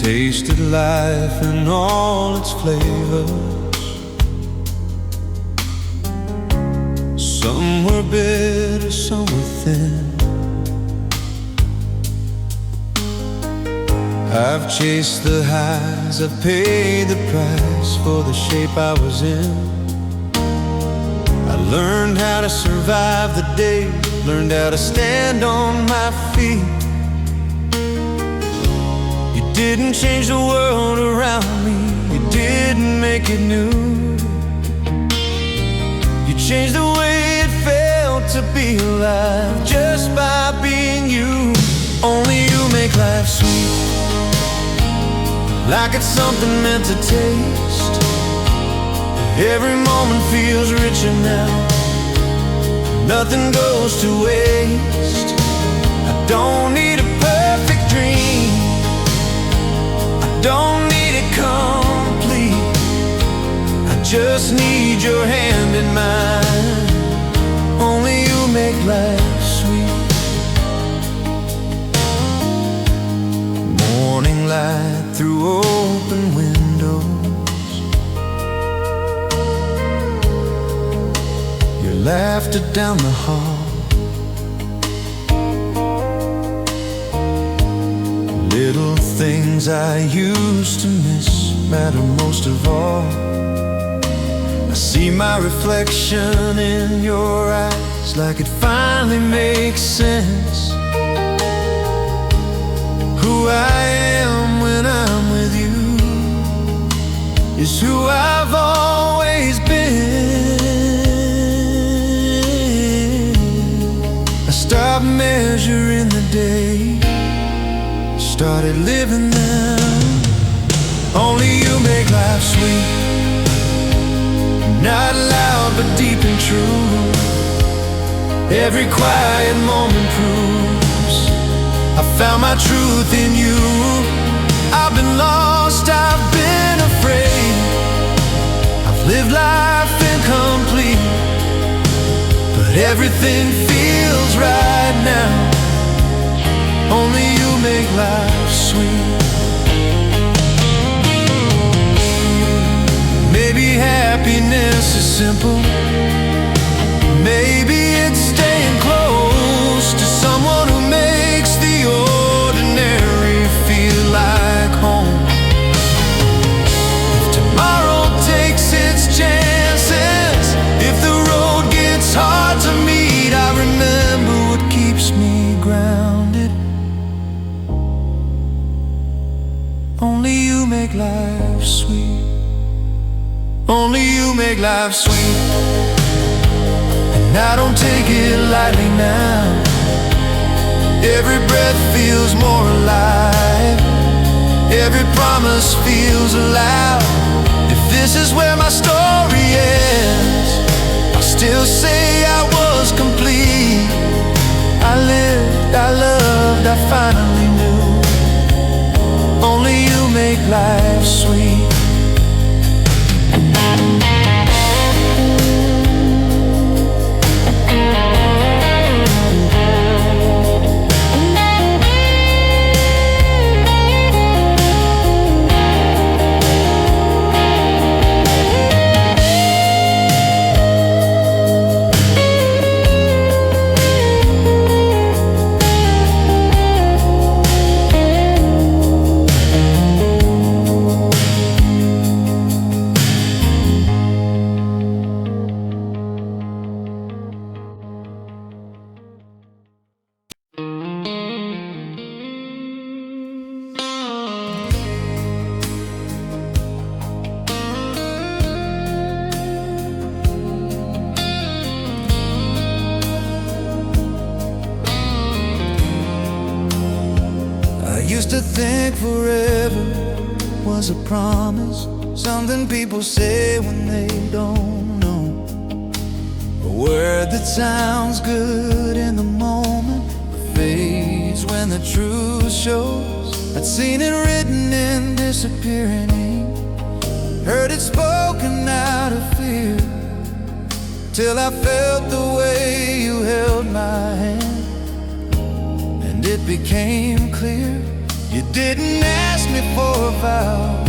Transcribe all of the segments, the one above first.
tasted life in all its flavors. Some were bitter, some were thin. I've chased the highs, I've paid the price for the shape I was in. I learned how to survive the day, learned how to stand on my feet. You didn't change the world around me, you didn't make it new. You changed the way it felt to be alive, just by being you. Only you make life sweet, like it's something meant to taste. Every moment feels richer now, nothing goes to waste. I don't need a perfect dream, I don't need it complete. I just need your hand in mine. Only you make life sweet. Morning light through open windows, your laughter down the hall. Little things I used to miss matter most of all. I see my reflection in your eyes, like it finally makes sense. Who I am when I'm with you is who I've always been. I stopped measuring the day, started living them. Only you make life sweet, not loud but deep and true. Every quiet moment proves I found my truth in you. I've been lost, I've been afraid, I've lived life incomplete, but everything feels right now. Only you make life sweet. Maybe happiness is simple, maybe it's staying close to someone who makes the ordinary feel like home. If tomorrow takes its chances, if the road gets hard to meet, I remember what keeps me grounded. Only you make life sweet. Only you make life sweet, and I don't take it lightly now. Every breath feels more alive, every promise feels alive. If this is where my story ends, I'll still say I was complete. I lived, I loved, I finally knew. Only you make life sweet. Used to think forever was a promise, something people say when they don't know. A word that sounds good in the moment fades when the truth shows. I'd seen it written in disappearing ink, heard it spoken out of fear, till I felt the way you held my hand, and it became clear You didn't ask me for a vow,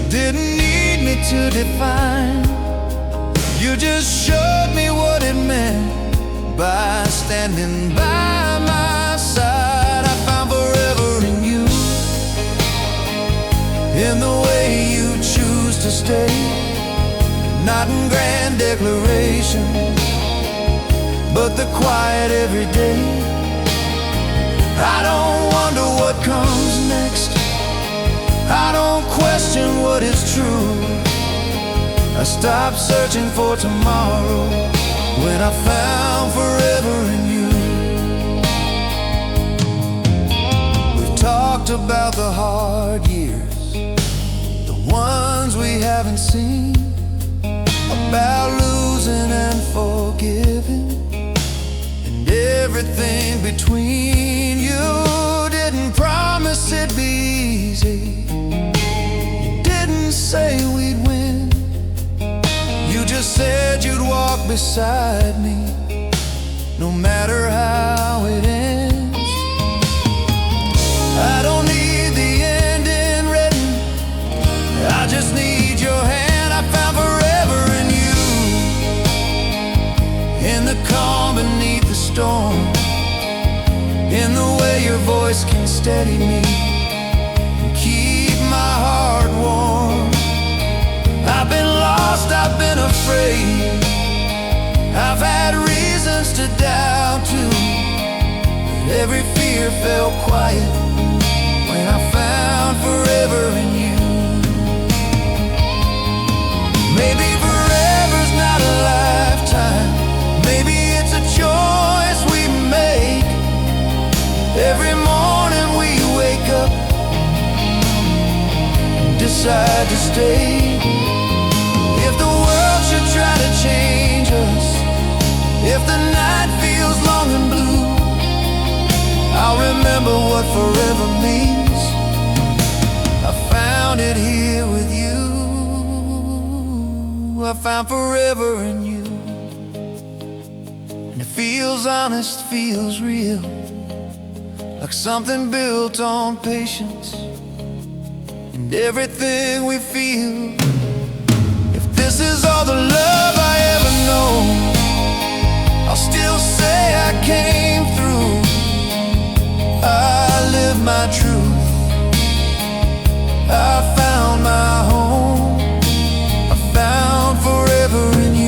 didn't need me to define. You just showed me what it meant by standing by my side. I found forever in you, in the way you choose to stay, not in grand declaration, but the quiet every day. I don't wonder what comes next, I don't question what is true. I stopped searching for tomorrow when I found forever in you. We've talked about the hard years, the ones we haven't seen, about losing and forgiving, and everything between. You didn't promise it'd be easy, you didn't say we'd win, you just said you'd walk beside me, no matter how it ends. I don't need the ending written, I just need your hand. I found forever in you, in the calm beneath the storm, in the way your voice can steady me and keep my heart warm. I've been lost, I've been afraid, I've had reasons to doubt too, but every fear fell quiet when I found forever in you. Maybe forever's not a lifetime, maybe it's a choice we make. Every morning we wake up and decide to stay. If the world should try to change us, if the night feels long and blue, I'll remember what forever means. I found it here with you, I found forever in you. And it feels honest, feels real, like something built on patience and everything we feel. If this is all the love I ever know, I'll still say I came through. I live my truth, I found my home, I found forever in you.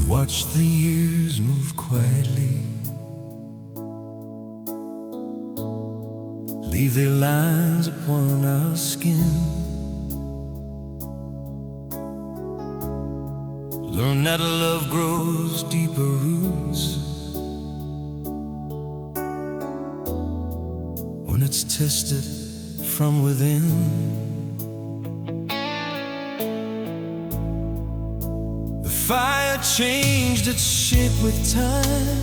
Watch the years move quietly, leave their lines upon our skin. Learn that love grows deeper roots when it's tested from within. Fire changed its shape with time,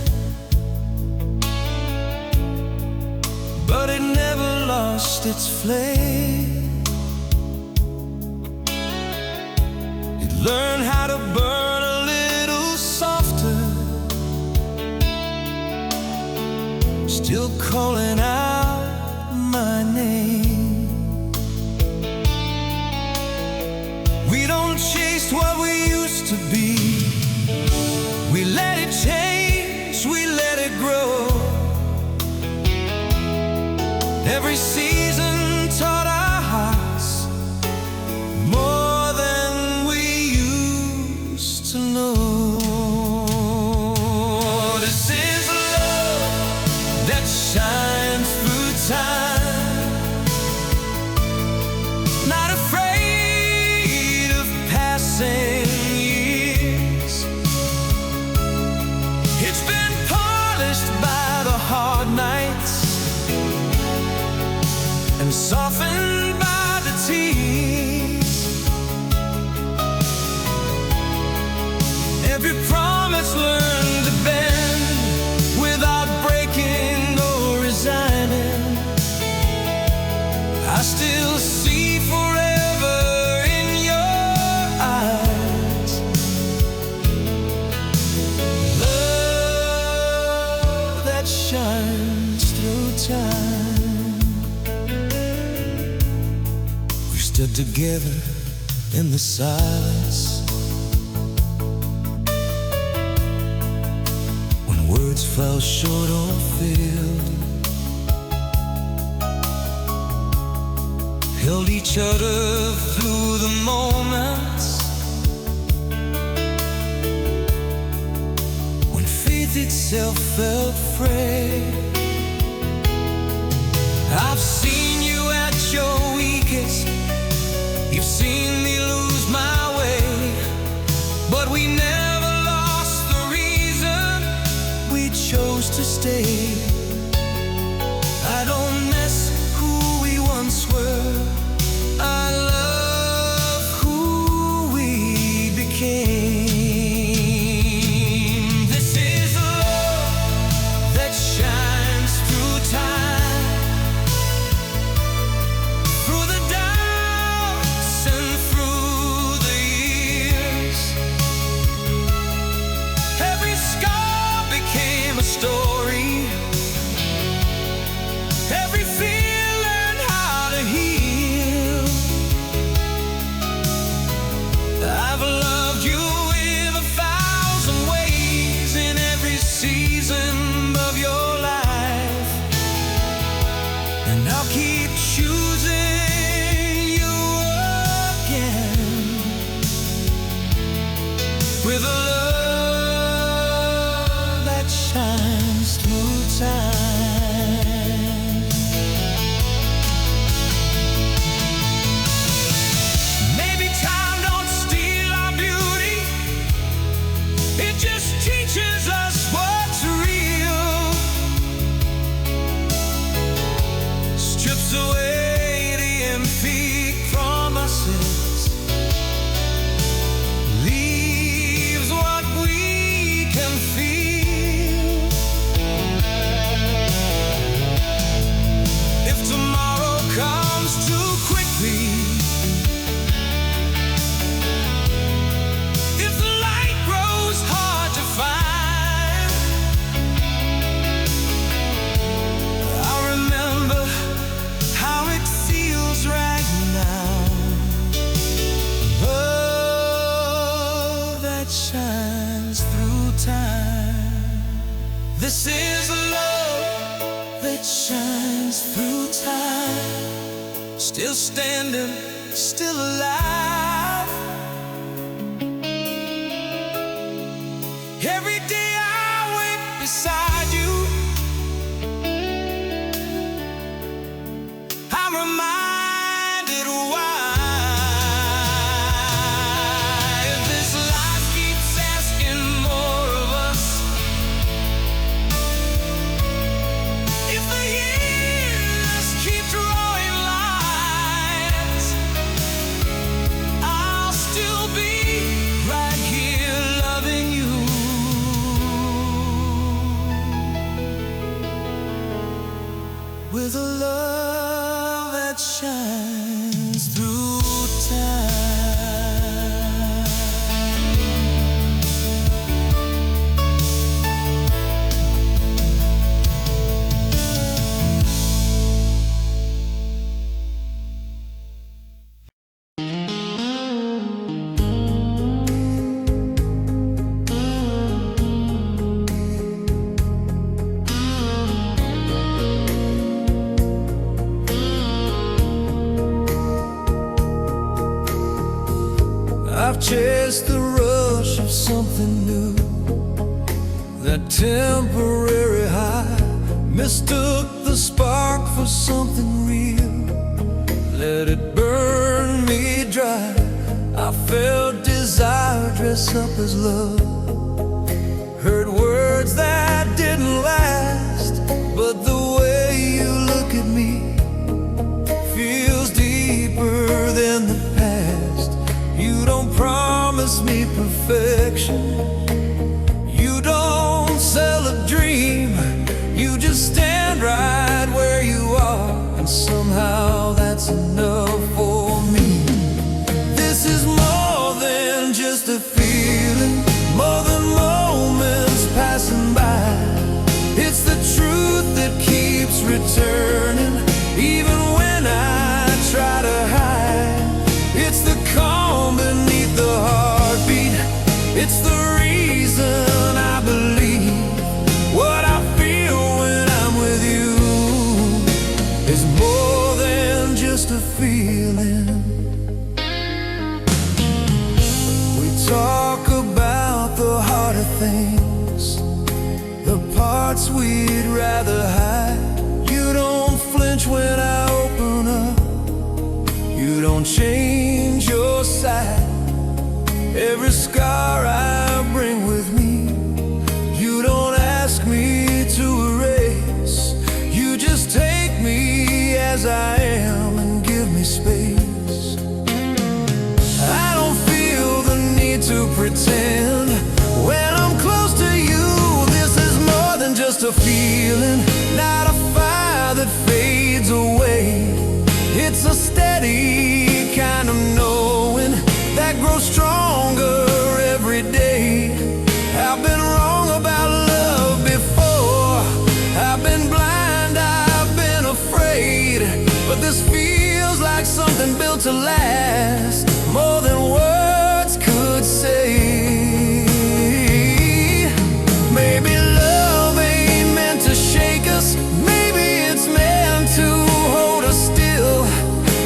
but it never lost its flame. It learned how to burn a little softer, still calling out my name. We don't chase what we used to be, we let it change, we let it grow. Every season taught our hearts more than we used to know. This is love, shines through time. We stood together in the silence when words fell short or failed. Held each other through the moments when faith itself felt frail. I've seen you at your weakest, you've seen me lose my way, but we never lost the reason we chose to stay. I don't miss who we once were, I love who we became. This is a love that shines through time, through the doubts and through the years. Every scar became a story, every fear learned how to heal. I've loved you in 1,000 ways in every season of your life, and I'll keep choosing you again with a love that shines through time. Maybe time don't steal our beauty, it just teaches us what's real. Strips away the empty promises, leaves what we can feel. If tomorrow comes too quickly, if the light grows hard to find, I remember how it feels right now. Love that shines through time. This is a love that shines through time. Still standing, still alive. Every day I wait beside you, I'm reminded why. If this life keeps asking more of us, if the years keep drawing lines, I'll still be right here loving you. With a love that shines through time. I've chased the rush of something new, that temporary high, mistook the spark for something real, let it burn me dry. I felt desire dress up as love, heard words that didn't last, but the way you look at me feels deeper than the past. You don't promise me perfection, you don't sell a dream, you just stand right where you are, and somehow that's enough for me. This is more than just a feeling, more returning, even when I try to hide. It's the calm beneath the heartbeat. It's the reason I believe what I feel when I'm with you is more than just a feeling. We talk about the harder things, the parts we'd rather hide. You don't flinch when I open up. You don't change your side. Every scar I bring with me, you don't ask me to erase. You just take me as I am and give me space. I don't feel the need to pretend when I'm close to you. This is more than just a feeling, not a fire that fades away. It's a steady kind of knowing that grows stronger every day. I've been wrong about love before. I've been blind, I've been afraid, but this feels like something built to last, more than words could say. Maybe love ain't meant to shake us. Maybe it's meant to hold us still,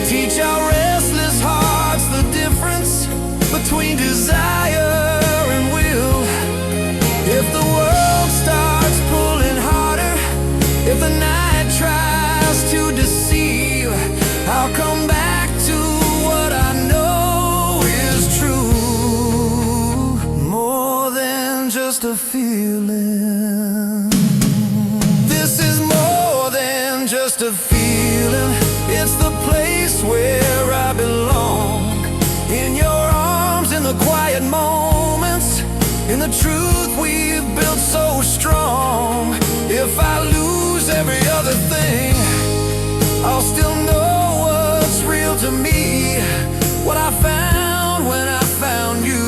teach our restless hearts the difference between desire and will. If the world starts pulling harder, if the night tries to deceive, I'll come back to what I know is true, more than just a feeling. This is more than just a feeling. It's the place where I belong, in your arms, in the quiet moments, in the truth we've built so strong. If I lose every other thing, I'll still know what's real to me. What I found when I found you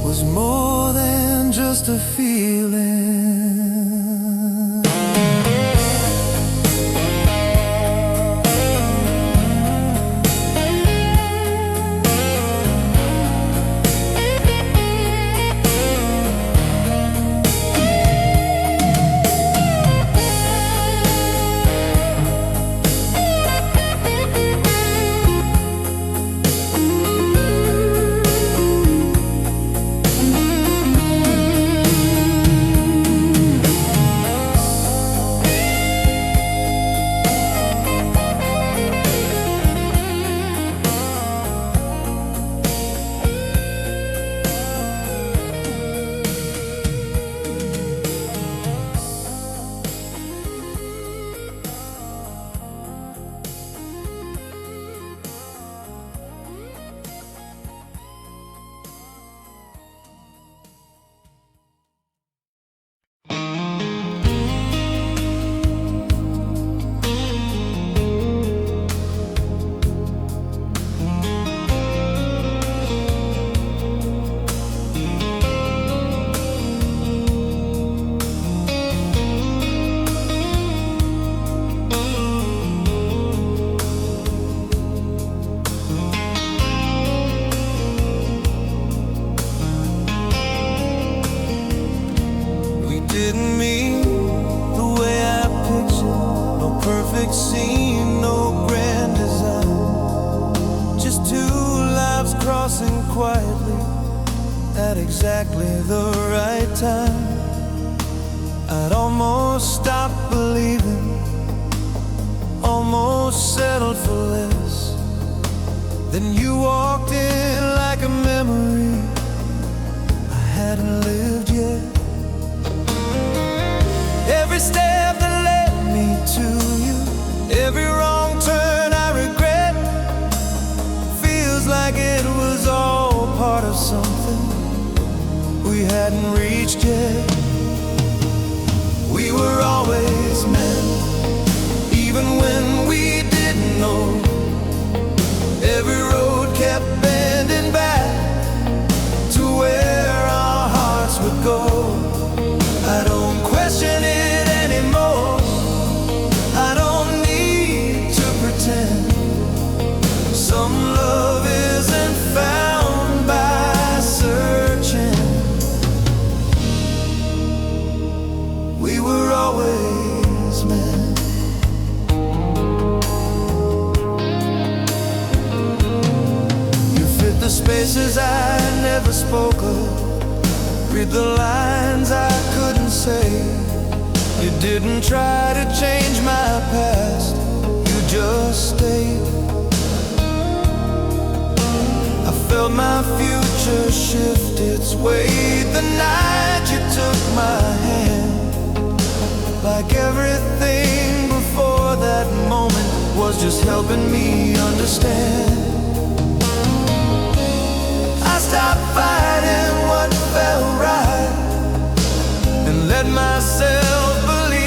was more than just a feeling. Didn't mean the way I pictured, no perfect scene, no grand design, just two lives crossing quietly at exactly the right time. I'd almost stopped believing, almost settled for less. Then you walked in like a memory I hadn't lived yet. Every step that led me to you, every wrong turn I regret, feels like it was all part of something we hadn't reached yet. We were always meant, even when we didn't know. Every road kept bending back to where our hearts would go. spoke of, read the lines I couldn't say. You didn't try to change my past, you just stayed. I felt my future shift its weight the night you took my hand. Like everything before that moment was just helping me understand. I stopped fighting what felt right and let myself believe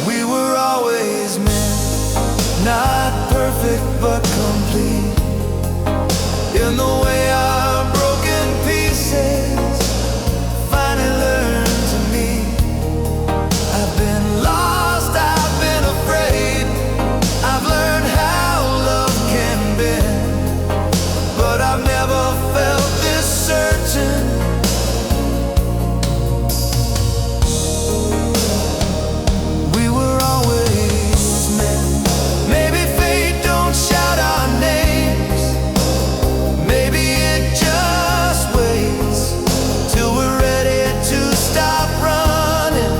we were always meant, not perfect but complete. In the way our broken pieces finally learned to meet. I've been lost, I've been afraid, I've learned how love can bend, but I've never felt this certain. We were always meant. Maybe fate don't shout our names, maybe it just waits till we're ready to stop running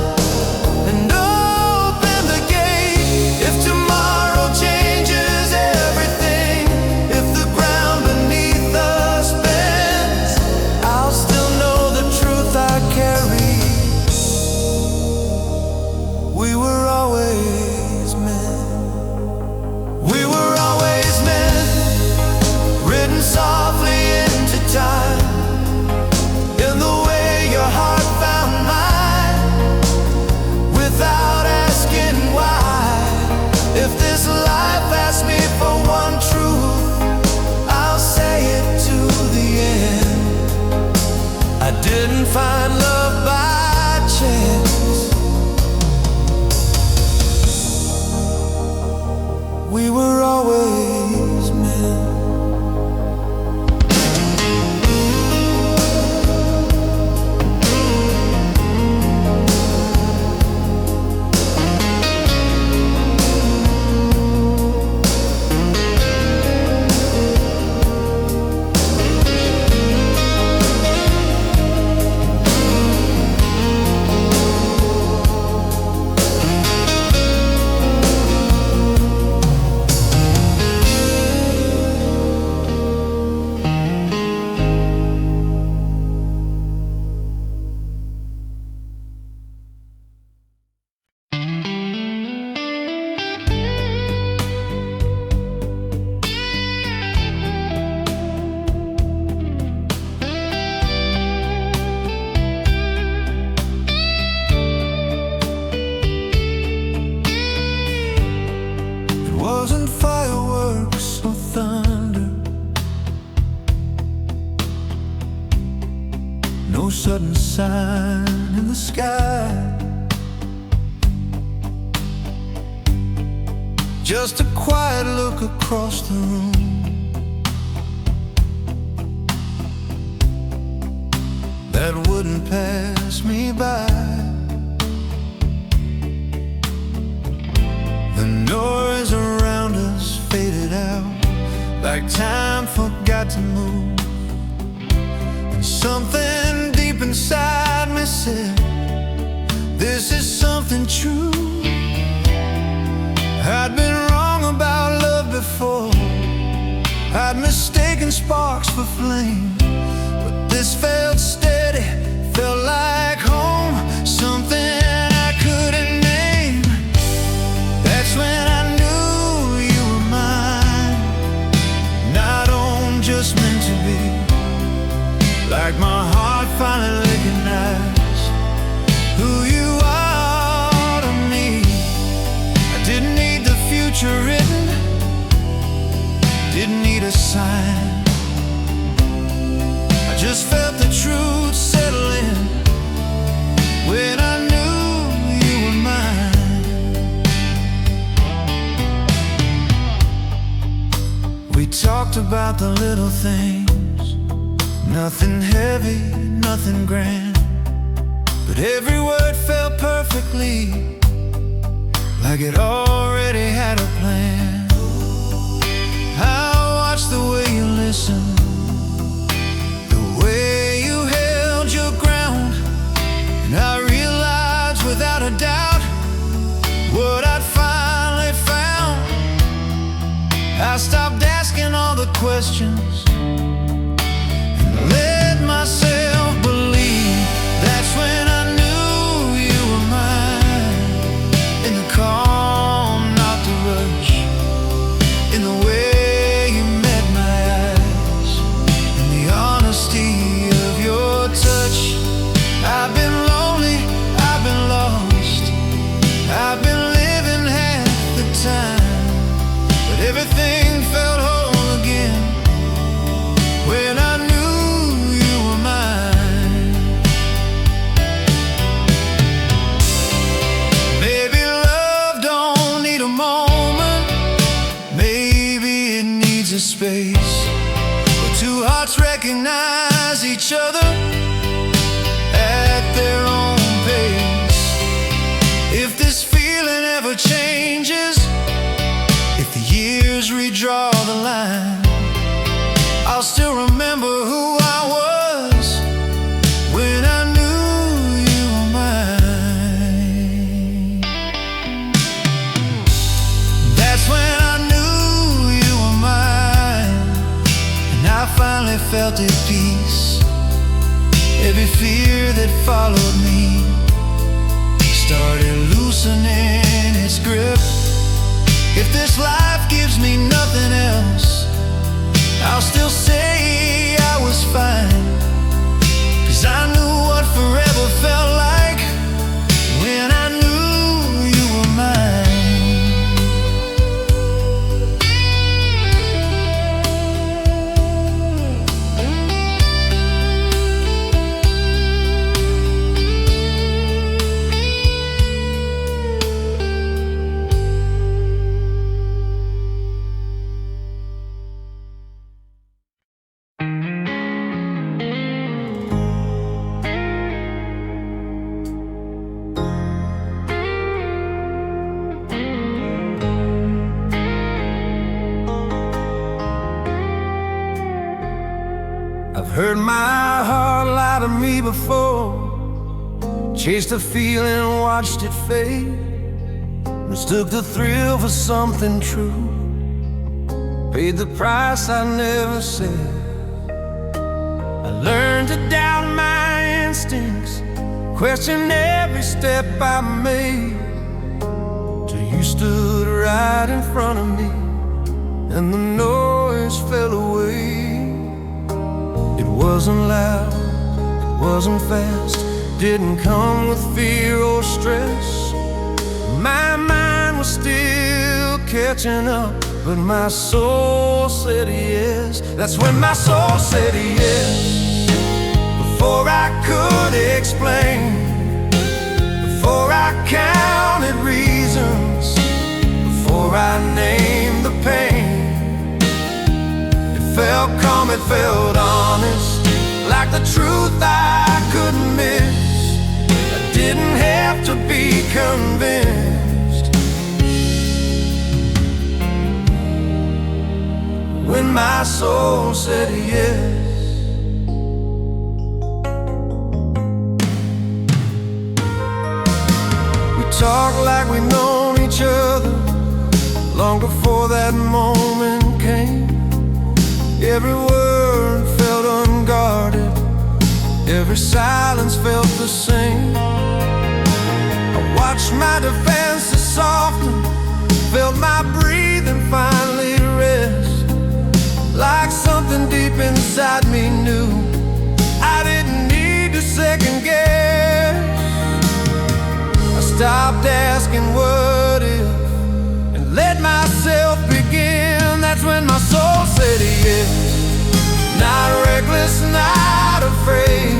and open the gate. If tomorrow changes everything, if the ground beneath us bends, I'll still know the truth I carry. We were always meant. We were always meant, written softly into time, in the way your heart found mine, without asking why. If this life asks me for one truth, I'll say it to the end. I didn't find love by chance. We were always meant. It wasn't fireworks or thunder, no sudden sign in the sky, just a quiet look across the room that wouldn't pass me by. The noise around us faded out, like time forgot to move, and something deep inside me said, this is something true. I'd been wrong about love before, I'd mistaken sparks for flame, but this felt steady, felt like home, something I couldn't name. That's when I knew you were mine, not on just meant to be. Like my heart finally recognized who you are to me. I didn't need the future written, didn't need a sign. I just felt the truth settle in when I knew you were mine. We talked about the little things, nothing heavy, nothing grand, but every word felt perfectly, like it already had a plan. I watched the questions and let myself believe. That's when I knew you were mine. In the calm, not the rush, in the way you met my eyes, in the honesty of your touch. I've been lonely, I've been lost, I've been living half the time, but everything felt whole again when I knew you were mine. Maybe love don't need a moment, maybe it needs a space where two hearts recognize each other at their own pace. If this feeling ever changes, if the years redraw the line, I'll still remember who I was when I knew you were mine. That's when I knew you were mine, and I finally felt at peace. Every fear that followed me started loosening its grip. If this life gives me nothing else, I'll still say I was fine, 'cause I knew what forever felt like when I knew you were mine. I've heard my heart lie to me before, chased a feeling, watched it fade, mistook the thrill for something true, paid the price I never said. I learned to doubt my instincts, question every step I made, till you stood right in front of me and the noise fell away. It wasn't loud, it wasn't fast, didn't come with fear or stress. My mind was still catching up, but my soul said yes. That's when my soul said yes. Before I could explain, before I counted reasons, before I named the pain, it felt calm, it felt honest, like the truth I couldn't miss. I didn't have to be convinced. When my soul said yes. We talked like we'd known each other long before that moment came. Every word felt unguarded, every silence felt the same. I watched my defenses soften, felt my breathing finally rest, like something deep inside me knew I didn't need to second guess. I stopped asking what if and let myself begin. That's when my soul said yes. Not reckless, not afraid,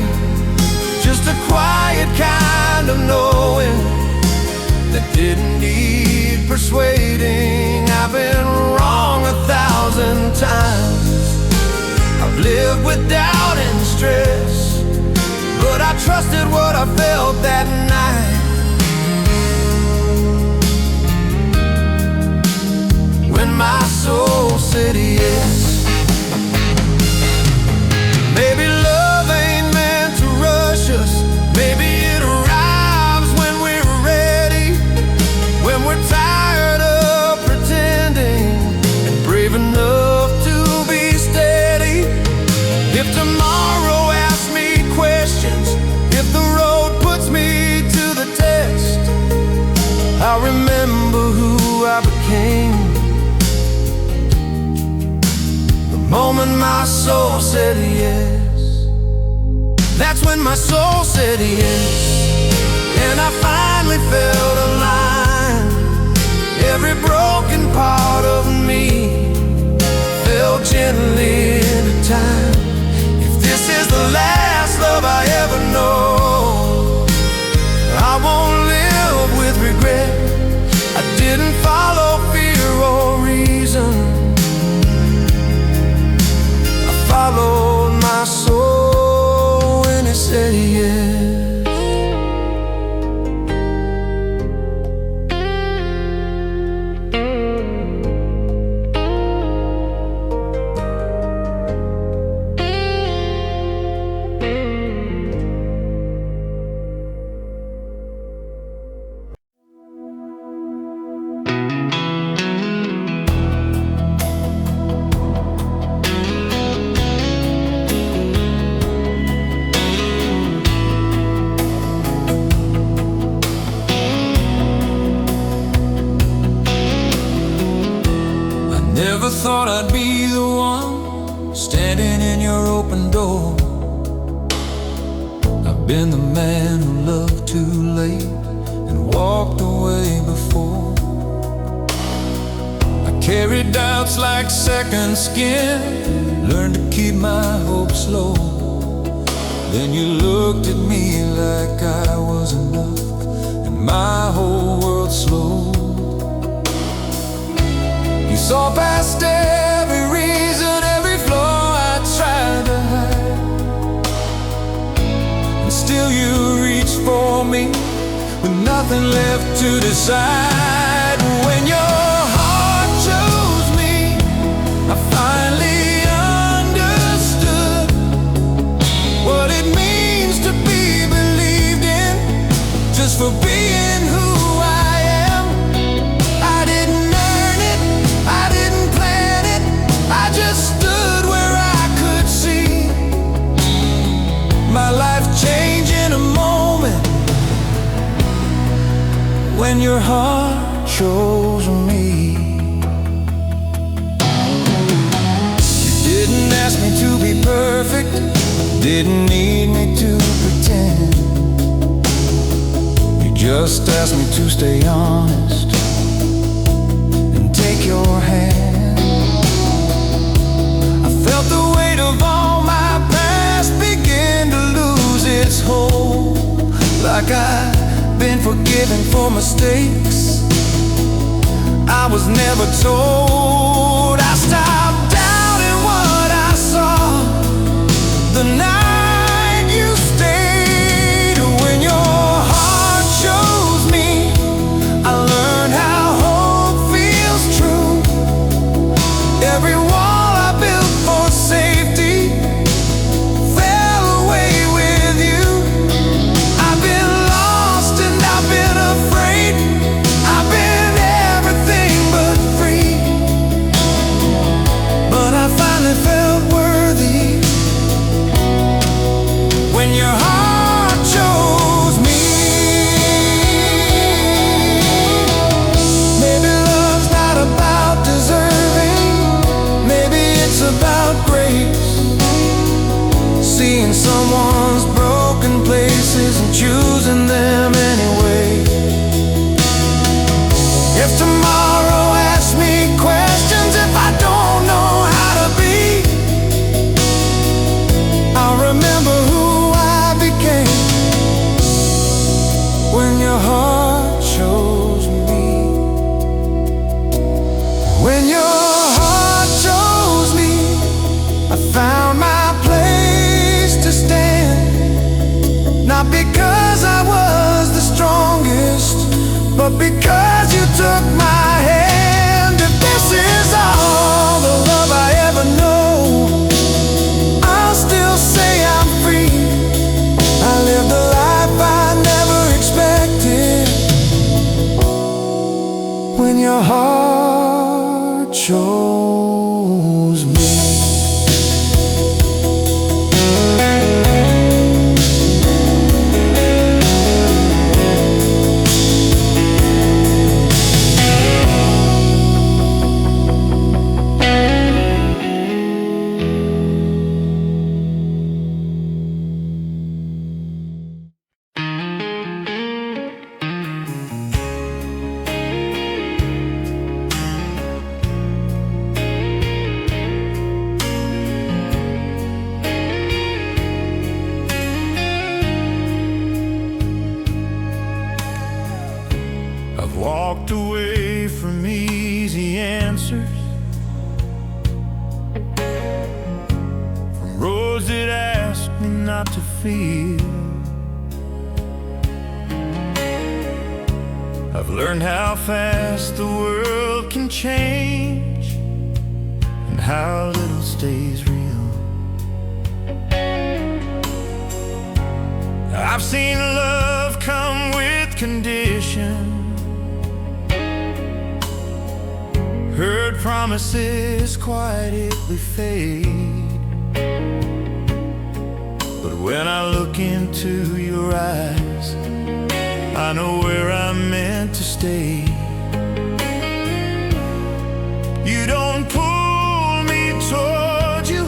just a quiet kind of knowing that didn't need persuading. I've been wrong 1,000 times, I've lived with doubt and stress, but I trusted what I felt that night. When my soul said yes. Maybe love ain't meant to rush us, maybe it arrives when we're ready, when we're tired of pretending and brave enough to be moment my soul said yes. That's when my soul said yes. And I finally felt aligned. Every broken part of me fell gently into time. If this is the last love I ever know, I won't live with regret. I didn't follow fear or reason, I followed my soul when it said yes. Never thought I'd be the one standing in your open door. I've been the man who loved too late and walked away before. I carried doubts like second skin, learned to keep my hopes low. Then you looked at me like I was enough, and my whole world slowed. You saw past every reason, every flaw I tried to hide, and still you reached for me with nothing left to decide. When your heart chose me, I finally understood what it means to be believed in, just for being who I am. I didn't earn it, I didn't plan it, I just stood where I could see my life change in a moment when your heart chose me. You didn't ask me to be perfect, didn't need me to pretend. You just asked me to stay honest and take your hand. I felt the weight of all my past begin to lose its hold, like I'd been forgiven for mistakes I was never told. I stopped doubting what I saw the night you stayed. When your heart chose me, I learned how hope feels true. Every wall I built for safety fell away with you. I've been lost and I've been afraid, I've been everything but free, but I finally felt worthy when your heart chose me. Maybe love's not about deserving, maybe it's about grace, seeing someone's broken places and choosing them anyway. If tomorrow asks me questions, if I don't know how to be, I'll remember who I became when your heart chose me. When your heart chose me, I found my place to stand. not to feel. I've learned how fast the world can change and how little stays real. I've seen love come with conditions, heard promises quietly fade. But when I look into your eyes, I know where I'm meant to stay. You don't pull me toward you,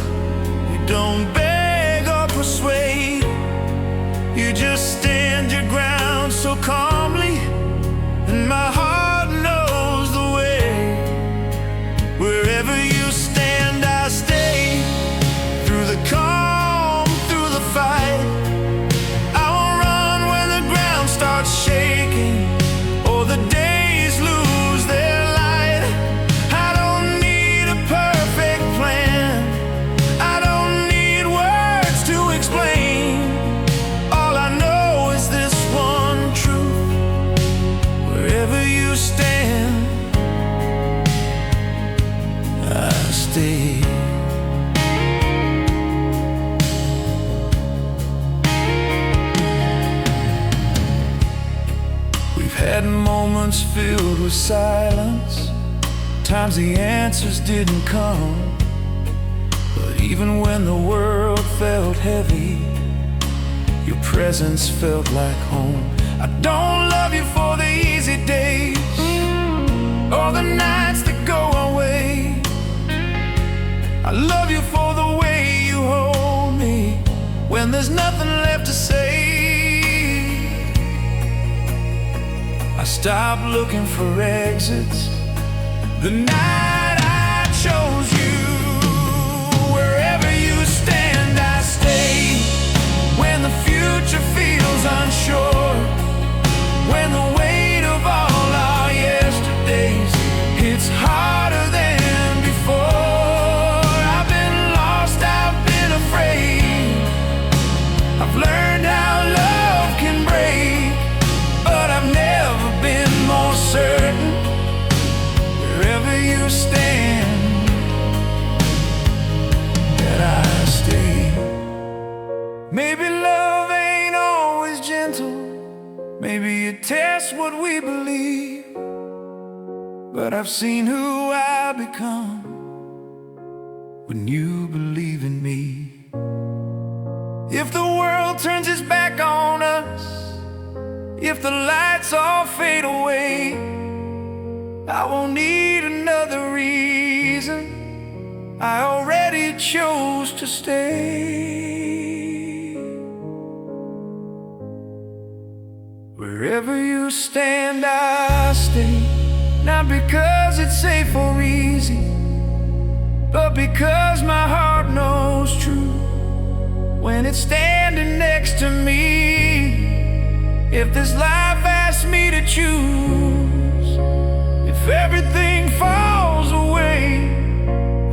you don't beg or persuade. You just stand your ground so calmly, and my heart knows the way. Wherever you stand, I stay. Through the calm, through the fight, I won't run when the ground starts shaking or the days lose their light. I don't need a perfect plan, I don't need words to explain. All I know is this one truth: wherever you stand, I stay. We've had moments filled with silence, times the answers didn't come. But even when the world felt heavy, your presence felt like home. I don't love you for the easy days or the nights that go away. I love you for the way you hold me when there's nothing left to say. I stopped looking for exits the night I chose you. Wherever you stand, I stay. When the future feels unsure, when the weight of all our yesterdays hits harder than before. I've been lost, I've been afraid, I've learned how love can break, but I've never been more certain. Wherever you stand, that I stay. Maybe love ain't always gentle, maybe it tests what we believe, but I've seen who I become when you believe in me. If the world turns its back on us, if the lights all fade away, I won't need another reason, I already chose to stay. Wherever you stand, I stay. Not because it's safe or easy, but because my heart knows true when it's standing next to me. If this life asks me to choose, if everything falls away,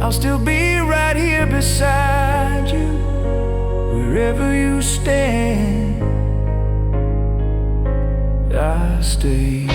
I'll still be right here beside you. Wherever you stand, I stay.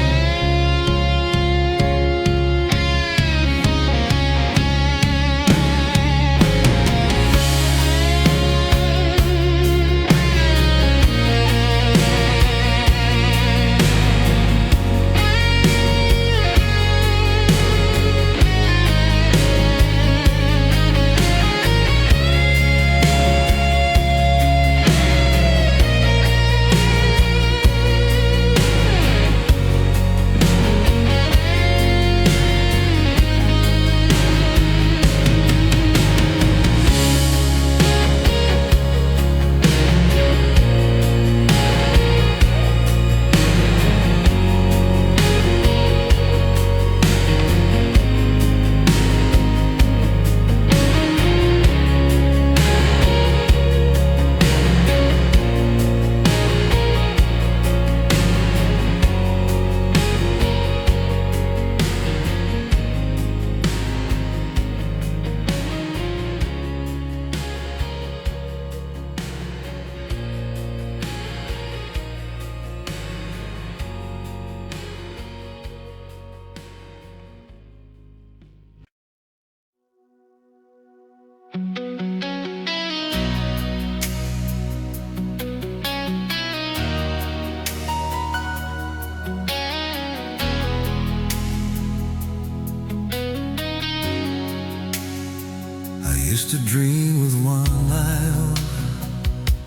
smooth one eye over,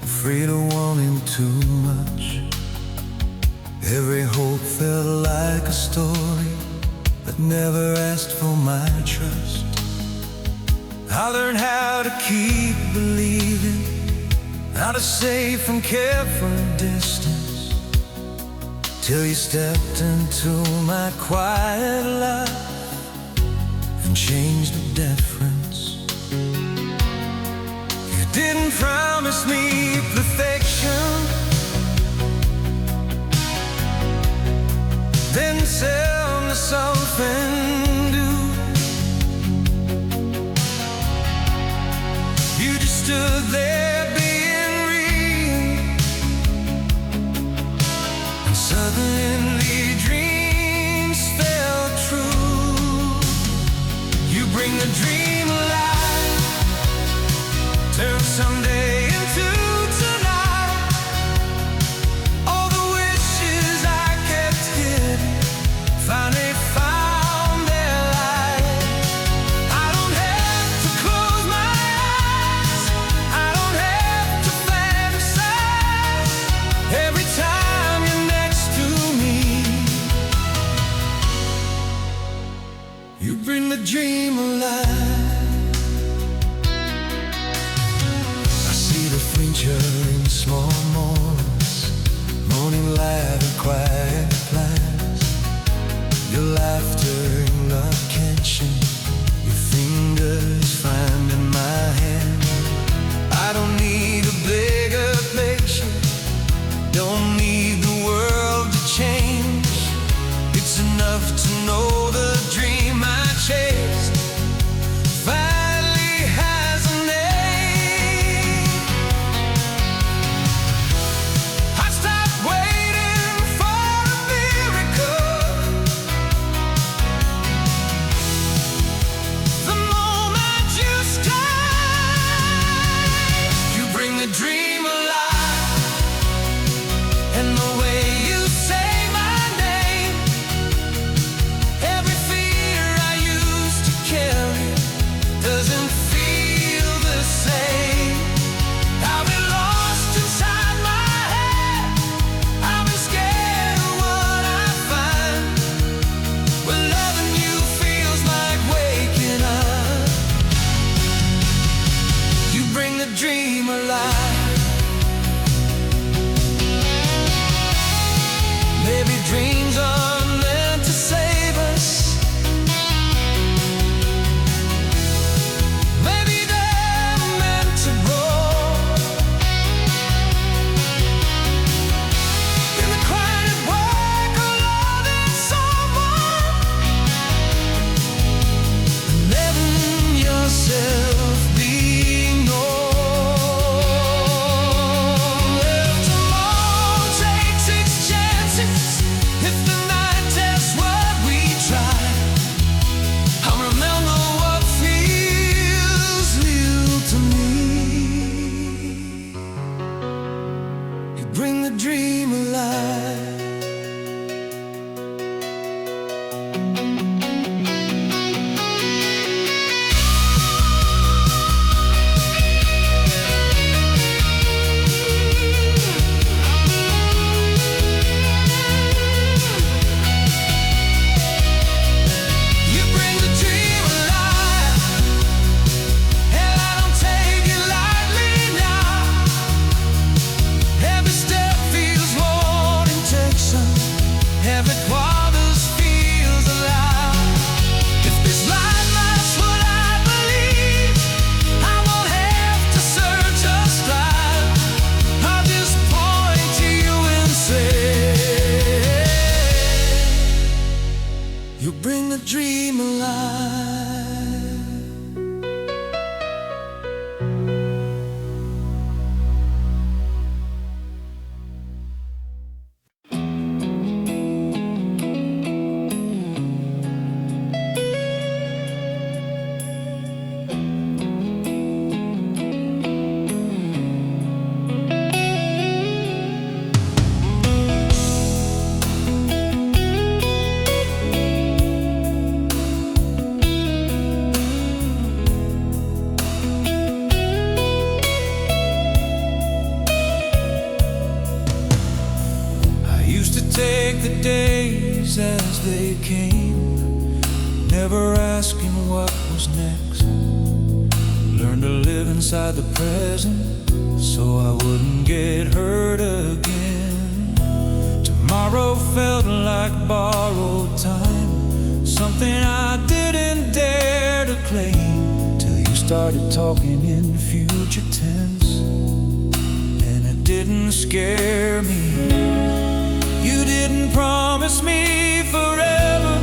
afraid of wanting too much. Every hope felt like a story that never asked for my trust. I learned how to keep believing, how to save from care from distance, till you stepped into my quiet life and changed the difference. You didn't promise me perfection, then sell me something new. You just stood there being real, and suddenly dreams fell true. You bring the dream alive, turn someday into tonight. All the wishes I kept hidden finally found their light. I don't have to close my eyes, I don't have to fantasize. Every time you're next to me, you bring the dream alive. I see the future in small moments, morning light and quiet plans. Your laughter in love catching, your fingers finding my hand. I don't need a bigger picture, don't need the world to change. It's enough to know the dream I chased finally has a name. I stopped waiting for a miracle. The moment you start, you bring the dream alive, and the way you say my name, every fear I used to carry doesn't feel the same. I've been lost inside my head, I've been scared of what I find. But loving you feels like waking up. You bring the dream alive. Maybe dreams are meant to save us, maybe they're meant to grow. In the quiet work of loving someone and letting yourself be known. take the days as they came, never asking what was next. Learn to live inside the present so I wouldn't get hurt again. Tomorrow felt like borrowed time, something I didn't dare to claim, till you started talking in future tense, and it didn't scare me. You didn't promise me forever,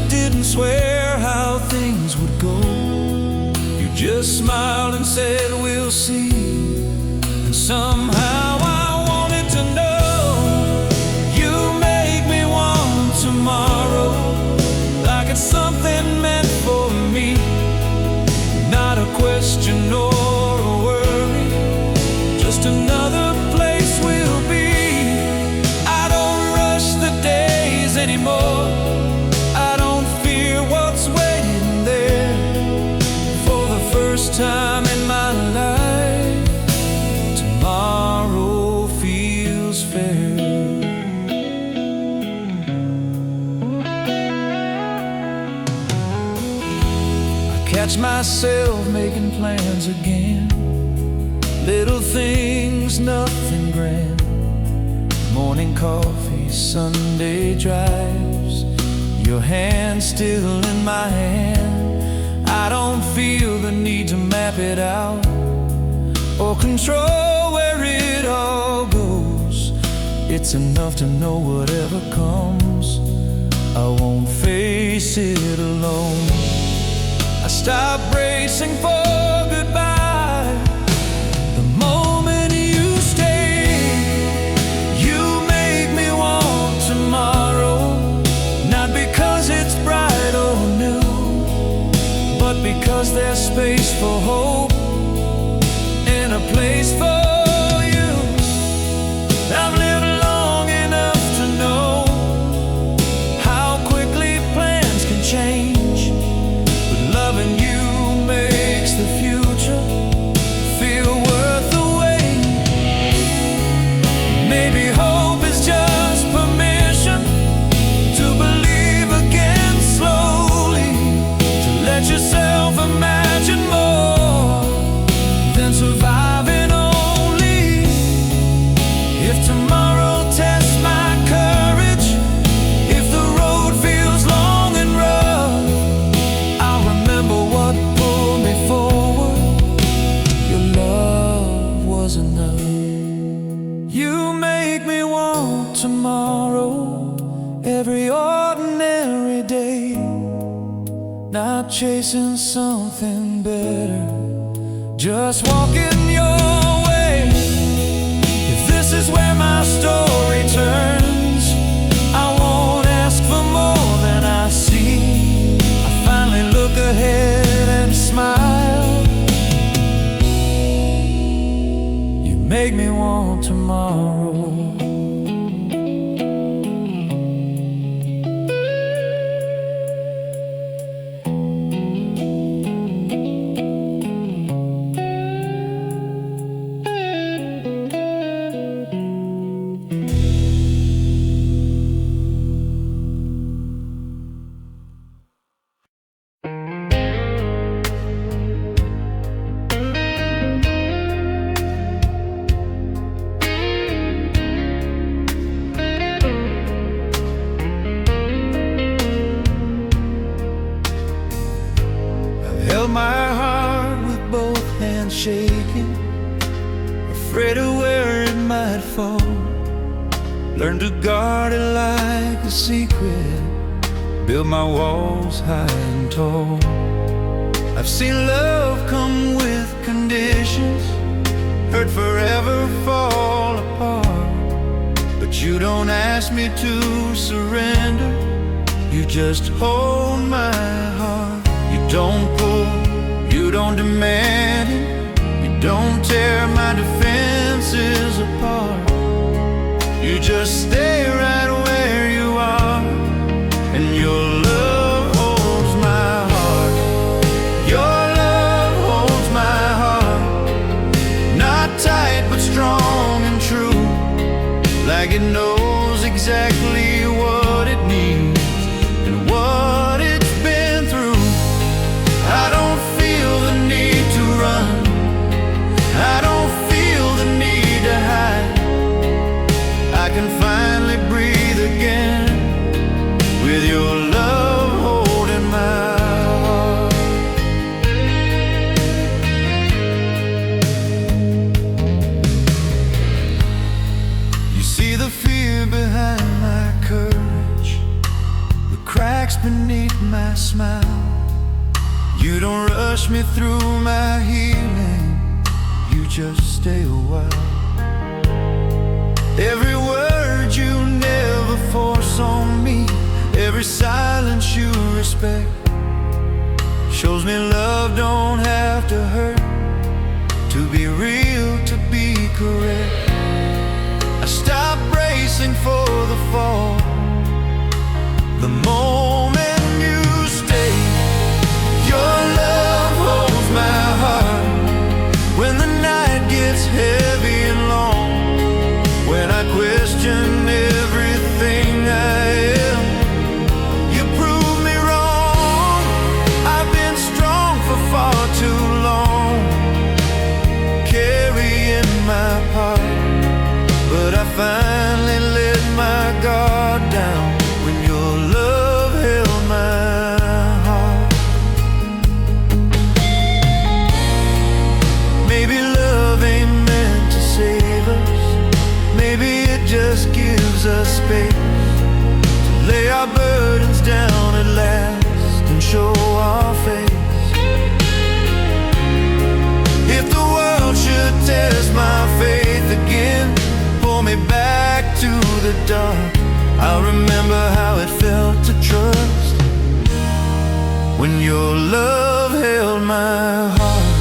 didn't swear how things would go. You just smiled and said we'll see, and somehow I wanted to know. You make me want tomorrow, like it's something meant for me, not a question or a worry, just another place we'll be. I don't rush the days anymore, I don't fear what's waiting there. For the first time in my life, tomorrow feels fair. Catch myself making plans again, little things, nothing grand. Morning coffee, Sunday drives, your hand still in my hand. I don't feel the need to map it out or control where it all goes. It's enough to know whatever comes, I won't face it alone. I stopped racing for goodbye the moment you stay. You make me want tomorrow, not because it's bright or new, but because there's space for hope and a place for you. I've lived long enough to know how quickly plans can change. Loving you makes the future feel worth the wait. Maybe hope is just permission to believe again slowly, to let yourself imagine more than surviving only. If tomorrow tests my courage, if the road feels long and rough, remember what pulled me forward. Your love was enough. You make me want tomorrow, every ordinary day, not chasing something better, just walking your way. If this is where my story turns, I won't ask for more than I see. Look ahead and smile. You make me want tomorrow. My heart with both hands shaking, afraid of where it might fall. Learn to guard it like a secret, build my walls high and tall. I've seen love come with conditions, hurt forever, fall apart. But you don't ask me to surrender, you just hold my heart. You don't pull, you don't demand it, you don't tear my defenses apart. You just stay right where you are, and your love holds my heart. Your love holds my heart, not tight but strong and true, like it knows exactly my smile. You don't rush me through my healing, you just stay a while. Every word you never force on me, every silence you respect, shows me love don't have to hurt to be real, to be correct. I stop bracing for the fall the moment you stay. Your love holds my heart when the night gets heavy and long, when I question everything I am. You prove me wrong. I've been strong for far too long, carrying my part, but I finally let my guard down when your love held my heart. Maybe love ain't meant to save us, maybe it just gives us space to lay our burdens down at last and show our face. If the world should test my faith again, pull me back to the dark, I'll remember how it felt to trust when your love held my heart.